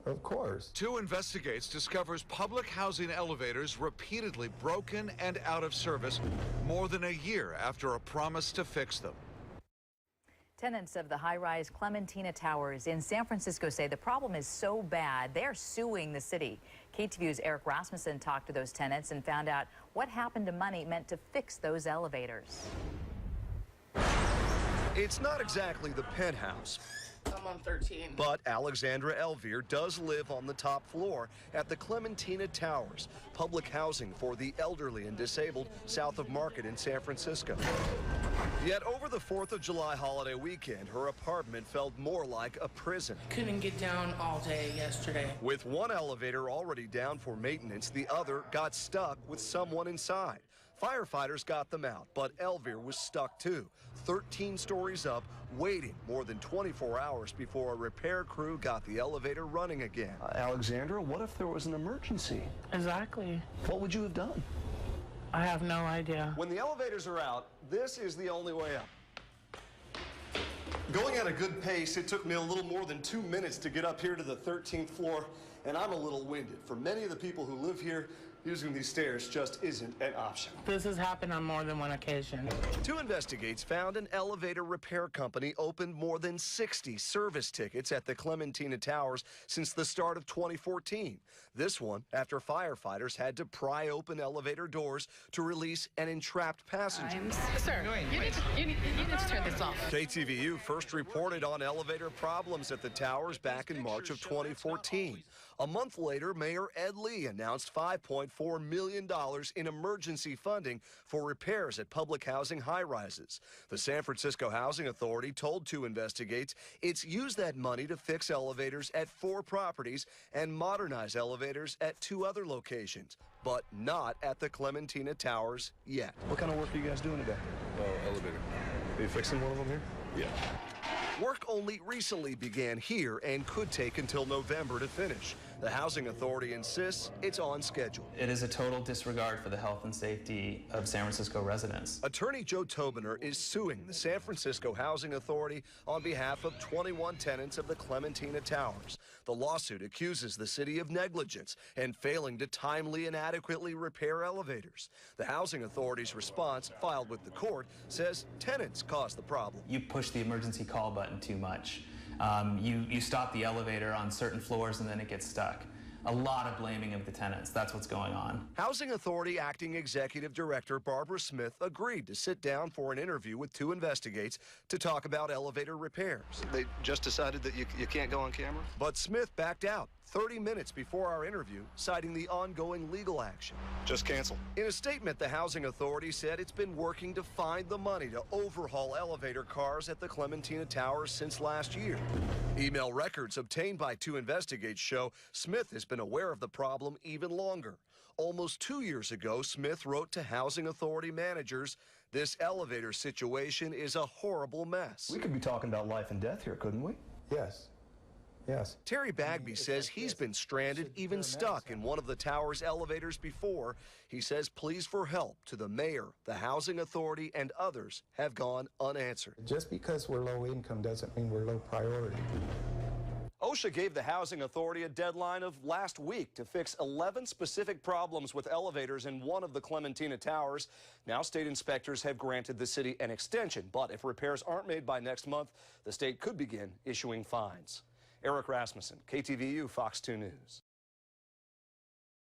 Of course. Two Investigates discovers public housing elevators repeatedly broken and out of service more than a year after a promise to fix them. Tenants of the high-rise Clementina Towers in San Francisco say the problem is so bad they're suing the city. KTVU's Eric Rasmussen talked to those tenants and found out what happened to money meant to fix those elevators. It's not exactly the penthouse. I'm on 13. But Alexandra Elvire does live on the top floor at the Clementina Towers, public housing for the elderly and disabled south of Market in San Francisco. Yet over the 4th of July holiday weekend, her apartment felt more like a prison. Couldn't get down all day yesterday. With one elevator already down for maintenance, the other got stuck with someone inside. Firefighters got them out, but Elvire was stuck too, 13 stories up, waiting more than 24 hours before a repair crew got the elevator running again. Alexandra, what if there was an emergency? Exactly. What would you have done? I have no idea. When the elevators are out, this is the only way up. Going at a good pace, it took me a little more than 2 minutes to get up here to the 13th floor, and I'm a little winded. For many of the people who live here, using these stairs just isn't an option. This has happened on more than one occasion. Two Investigates found an elevator repair company opened more than 60 service tickets at the Clementina Towers since the start of 2014. This one after firefighters had to pry open elevator doors to release an entrapped passenger. Sir, you need to turn this off. KTVU first reported on elevator problems at the towers back in March of 2014. A month later, Mayor Ed Lee announced $5.4 million in emergency funding for repairs at public housing high-rises. The San Francisco Housing Authority told Two Investigates it's used that money to fix elevators at 4 properties and modernize elevators at 2 other locations, but not at the Clementina Towers yet. What kind of work are you guys doing today? Elevator. Are you fixing one of them here? Yeah. Work only recently began here and could take until November to finish. The Housing Authority insists it's on schedule. It is a total disregard for the health and safety of San Francisco residents. Attorney Joseph Tobener is suing the San Francisco Housing Authority on behalf of 21 tenants of the Clementina Towers. The lawsuit accuses the city of negligence and failing to timely and adequately repair elevators. The Housing Authority's response, filed with the court, says tenants caused the problem. You push the emergency call button too much. You stop the elevator on certain floors and then it gets stuck. A lot of blaming of the tenants. That's what's going on. Housing Authority Acting Executive Director Barbara Smith agreed to sit down for an interview with Two Investigates to talk about elevator repairs. They just decided that you can't go on camera? But Smith backed out 30 minutes before our interview, citing the ongoing legal action. Just cancel. In a statement, the Housing Authority said it's been working to find the money to overhaul elevator cars at the Clementina Towers since last year. Email records obtained by Two Investigates show Smith has been aware of the problem even longer. Almost 2 years ago, Smith wrote to Housing Authority managers, "This elevator situation is a horrible mess." We could be talking about life and death here, couldn't we? Yes. Yes. Terry Bagby says he's been stranded, even stuck in one of the tower's elevators before. He says pleas for help to the mayor, the Housing Authority, and others have gone unanswered. Just because we're low income doesn't mean we're low priority. OSHA gave the Housing Authority a deadline of last week to fix 11 specific problems with elevators in one of the Clementina Towers. Now state inspectors have granted the city an extension, but if repairs aren't made by next month, the state could begin issuing fines. Eric Rasmussen, KTVU, Fox 2 News.